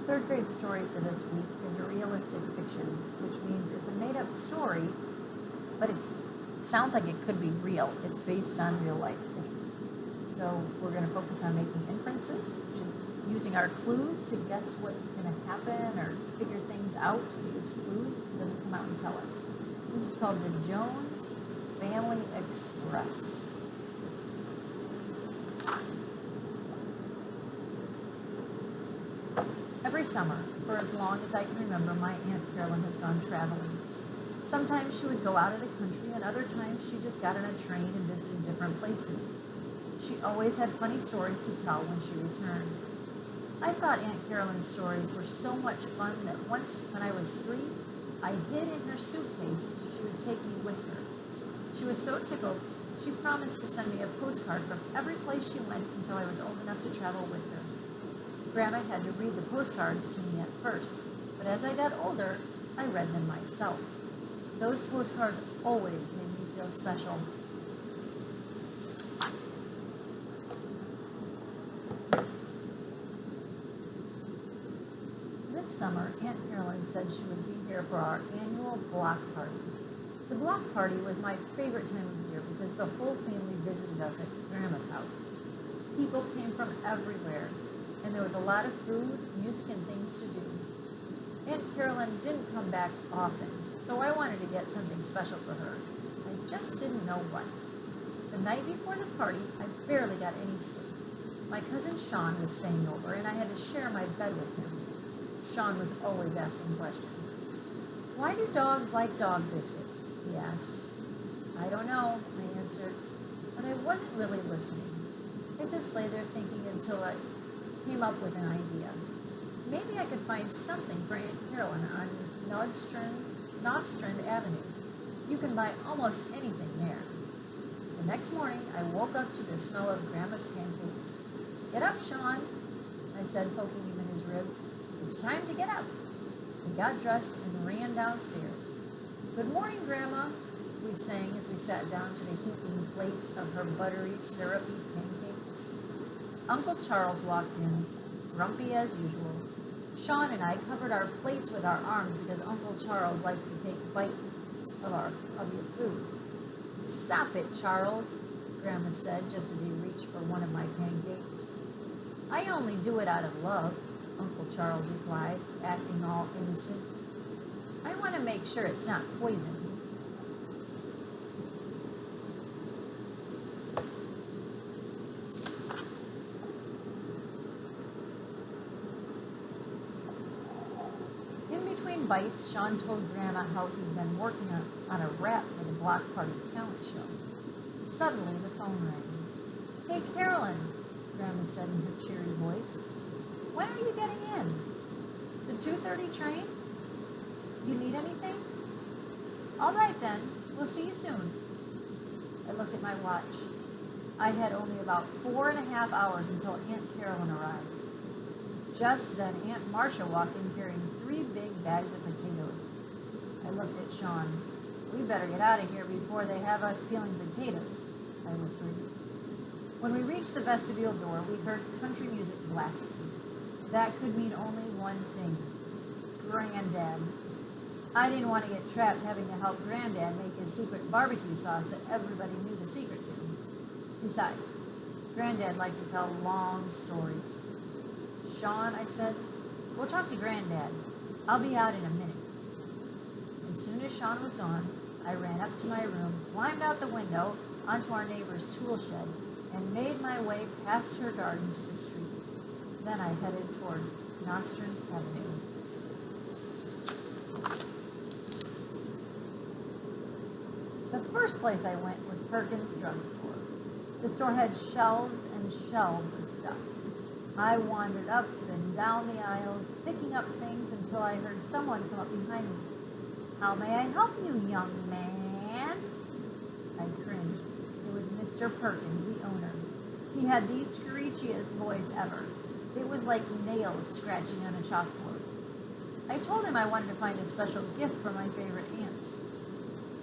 third grade story for this week is a realistic fiction, which means it's a made-up story, but it sounds like it could be real. It's based on real-life things. So we're going to focus on making inferences, which is using our clues to guess what's going to happen or figure things out. Use clues, then come out and tell us. This is called the Jones Family Express. Every summer, for as long as I can remember, my Aunt Carolyn has gone traveling. Sometimes she would go out of the country, and other times she just got on a train and visited different places. She always had funny stories to tell when she returned. I thought Aunt Carolyn's stories were so much fun that once, when I was 3, I hid in her suitcase so she would take me with her. She was so tickled, she promised to send me a postcard from every place she went until I was old enough to travel with her. Grandma had to read the postcards to me at first, but as I got older, I read them myself. Those postcards always made me feel special. This summer, Aunt Carolyn said she would be here for our annual block party. The block party was my favorite time of year because the whole family visited us at Grandma's house. People came from everywhere, and there was a lot of food, music, and things to do. Aunt Carolyn didn't come back often, so I wanted to get something special for her. I just didn't know what. The night before the party, I barely got any sleep. My cousin Sean was staying over, and I had to share my bed with him. Sean was always asking questions. "Why do dogs like dog biscuits?" he asked. "I don't know," I answered, but I wasn't really listening. I just lay there thinking until I came up with an idea. Maybe I could find something for Aunt Carolyn on Nostrand Avenue. You can buy almost anything there. The next morning, I woke up to the smell of Grandma's pancakes. "Get up, Sean," I said, poking him in his ribs. "It's time to get up." We got dressed and ran downstairs. "Good morning, Grandma," we sang as we sat down to the heaping plates of her buttery, syrupy pancakes. Uncle Charles walked in, grumpy as usual. Sean and I covered our plates with our arms because Uncle Charles likes to take bites of your food. "Stop it, Charles," Grandma said just as he reached for one of my pancakes. "I only do it out of love," Uncle Charles replied, acting all innocent. "I want to make sure it's not poison." In between bites, Sean told Grandma how he'd been working on a rap for the block party talent show. Suddenly, the phone rang. "Hey, Carolyn," Grandma said in her cheery voice. "When are you getting in? The 2:30 train? You need anything? All right then, we'll see you soon." I looked at my watch. I had only about 4.5 hours until Aunt Carolyn arrived. Just then, Aunt Marcia walked in carrying 3 big bags of potatoes. I looked at Sean. "We better get out of here before they have us peeling potatoes," I whispered. When we reached the vestibule door, we heard country music blasting. That could mean only one thing: Granddad. I didn't want to get trapped having to help Granddad make his secret barbecue sauce that everybody knew the secret to. Besides, Granddad liked to tell long stories. "Sean," I said, "go talk to Granddad. I'll be out in a minute." As soon as Sean was gone, I ran up to my room, climbed out the window onto our neighbor's tool shed, and made my way past her garden to the street. Then I headed toward Nostrand Avenue. The first place I went was Perkins' drugstore. The store had shelves and shelves of stuff. I wandered up and down the aisles, picking up things until I heard someone come up behind me. "How may I help you, young man?" I cringed. It was Mr. Perkins, the owner. He had the screechiest voice ever. It was like nails scratching on a chalkboard. I told him I wanted to find a special gift for my favorite aunt.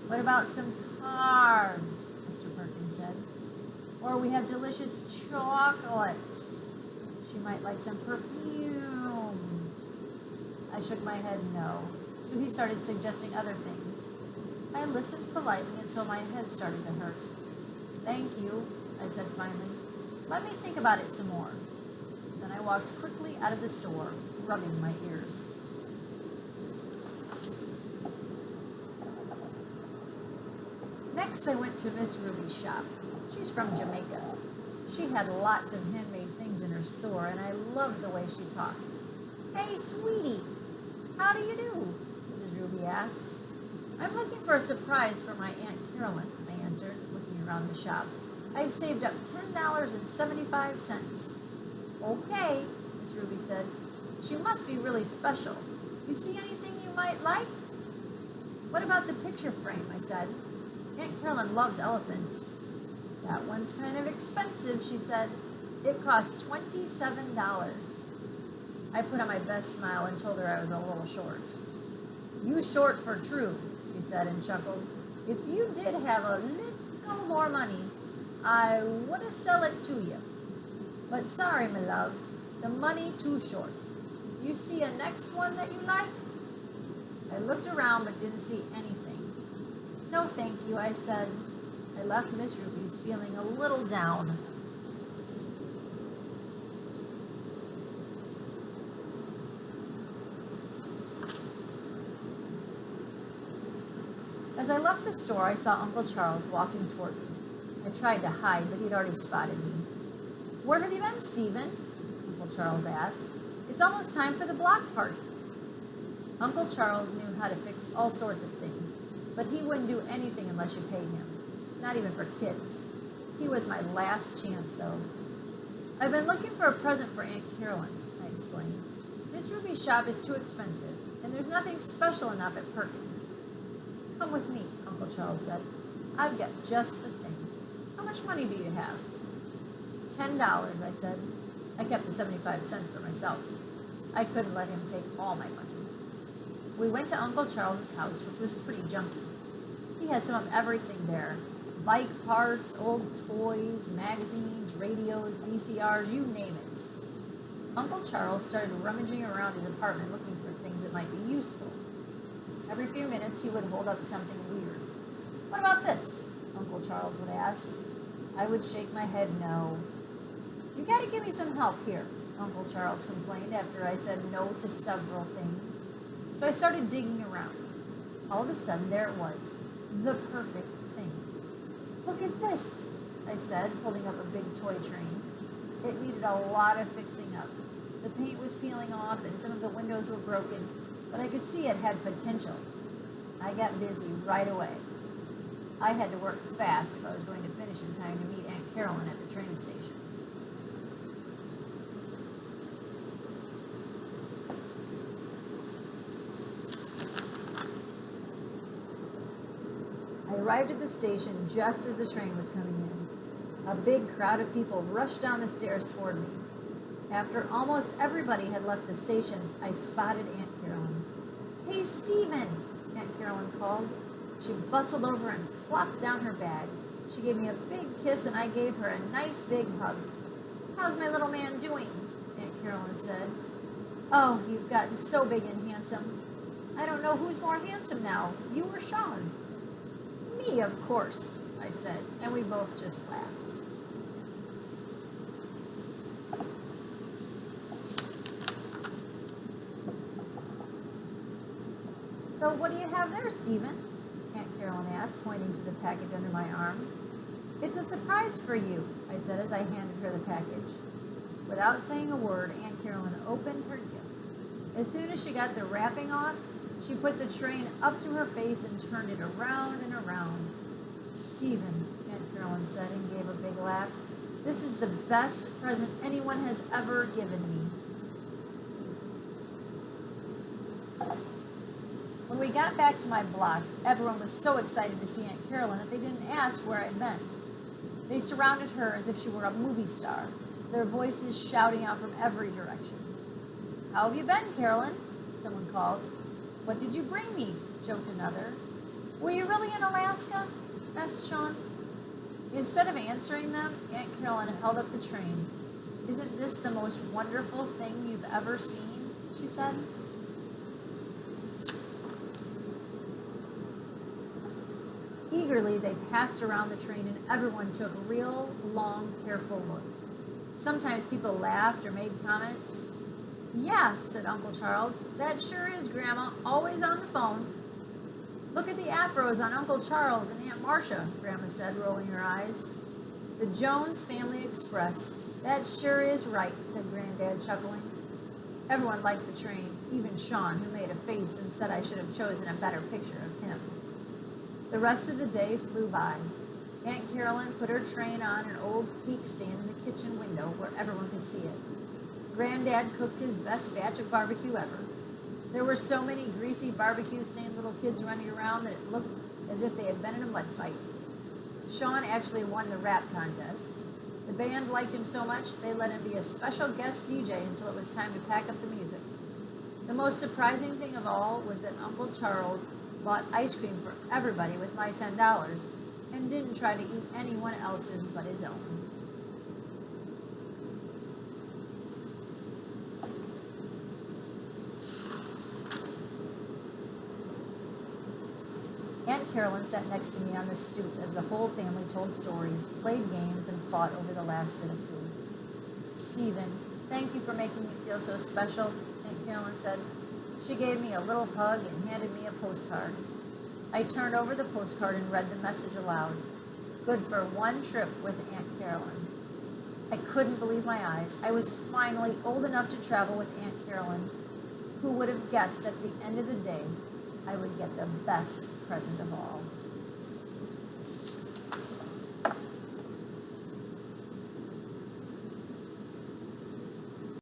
"What about some cards?" Mr. Perkins said. "Or we have delicious chocolates. She might like some perfume." I shook my head no, so he started suggesting other things. I listened politely until my head started to hurt. Thank you, I said finally. Let me think about it some more. Then I walked quickly out of the store, rubbing my ears. Next, I went to Miss Ruby's shop. She's from Jamaica. She had lots of handmade things in her store, and I loved the way she talked. Hey, sweetie, how do you do? Mrs. Ruby asked. I'm looking for a surprise for my Aunt Carolyn, I answered, looking around the shop. I've saved up $10.75. Okay, Miss Ruby said. She must be really special. You see anything you might like? What about the picture frame, I said. Aunt Carolyn loves elephants. That one's kind of expensive, she said. It costs $27. I put on my best smile and told her I was a little short. You short for true, she said and chuckled. If you did have a little more money, I would have sell it to you. But sorry, my love, the money too short. You see a next one that you like? I looked around but didn't see anything. No, thank you, I said. I left Miss Ruby's feeling a little down. As I left the store, I saw Uncle Charles walking toward me. I tried to hide, but he'd already spotted me. Where have you been, Stephen? Uncle Charles asked. It's almost time for the block party. Uncle Charles knew how to fix all sorts of things, but he wouldn't do anything unless you paid him. Not even for kids. He was my last chance, though. I've been looking for a present for Aunt Carolyn, I explained. Miss Ruby's shop is too expensive, and there's nothing special enough at Perkins. Come with me, Uncle Charles said. I've got just the thing. How much money do you have? $10, I said. I kept the 75 cents for myself. I couldn't let him take all my money. We went to Uncle Charles's house, which was pretty junky. He had some of everything there. Bike parts, old toys, magazines, radios, VCRs, you name it. Uncle Charles started rummaging around his apartment looking for things that might be useful. Every few minutes he would hold up something weird. What about this? Uncle Charles would ask. I would shake my head no. You gotta give me some help here, Uncle Charles complained after I said no to several things. So I started digging around. All of a sudden there it was, the perfect thing. Look at this, I said, holding up a big toy train. It needed a lot of fixing up. The paint was peeling off and some of the windows were broken, but I could see it had potential. I got busy right away. I had to work fast if I was going to finish in time to meet Aunt Carolyn at the train station. I arrived at the station just as the train was coming in. A big crowd of people rushed down the stairs toward me. After almost everybody had left the station, I spotted Aunt Carolyn. Hey, Stephen, Aunt Carolyn called. She bustled over and plopped down her bags. She gave me a big kiss and I gave her a nice big hug. How's my little man doing? Aunt Carolyn said. Oh, you've gotten so big and handsome. I don't know who's more handsome now, you or Sean. Me, of course, I said, and we both just laughed. So what do you have there, Stephen? Aunt Carolyn asked, pointing to the package under my arm. It's a surprise for you, I said as I handed her the package. Without saying a word, Aunt Carolyn opened her gift. As soon as she got the wrapping off, she put the train up to her face and turned it around and around. Stephen, Aunt Carolyn said and gave a big laugh. This is the best present anyone has ever given me. When we got back to my block, everyone was so excited to see Aunt Carolyn that they didn't ask where I'd been. They surrounded her as if she were a movie star, their voices shouting out from every direction. How have you been, Carolyn? Someone called. What did you bring me? Joked another. Were you really in Alaska? Asked Sean. Instead of answering them, Aunt Carolyn held up the train. Isn't this the most wonderful thing you've ever seen? She said. Eagerly, they passed around the train, and everyone took real, long, careful looks. Sometimes people laughed or made comments. "Yeah," said Uncle Charles, "that sure is Grandma, always on the phone." "Look at the afros on Uncle Charles and Aunt Marcia," Grandma said, rolling her eyes. "The Jones Family Express. That sure is right," said Granddad, chuckling. Everyone liked the train, even Sean, who made a face and said I should have chosen a better picture of him. The rest of the day flew by. Aunt Carolyn put her train on an old peak stand in the kitchen window where everyone could see it. Granddad cooked his best batch of barbecue ever. There were so many greasy barbecue-stained little kids running around that it looked as if they had been in a mud fight. Sean actually won the rap contest. The band liked him so much they let him be a special guest DJ until it was time to pack up the music. The most surprising thing of all was that Uncle Charles bought ice cream for everybody with my $10 and didn't try to eat anyone else's but his own. Aunt Carolyn sat next to me on the stoop as the whole family told stories, played games, and fought over the last bit of food. "Stephen, thank you for making me feel so special," Aunt Carolyn said. She gave me a little hug and handed me a postcard. I turned over the postcard and read the message aloud. "Good for one trip with Aunt Carolyn." I couldn't believe my eyes. I was finally old enough to travel with Aunt Carolyn. Who would have guessed that at the end of the day, I would get the best present of all?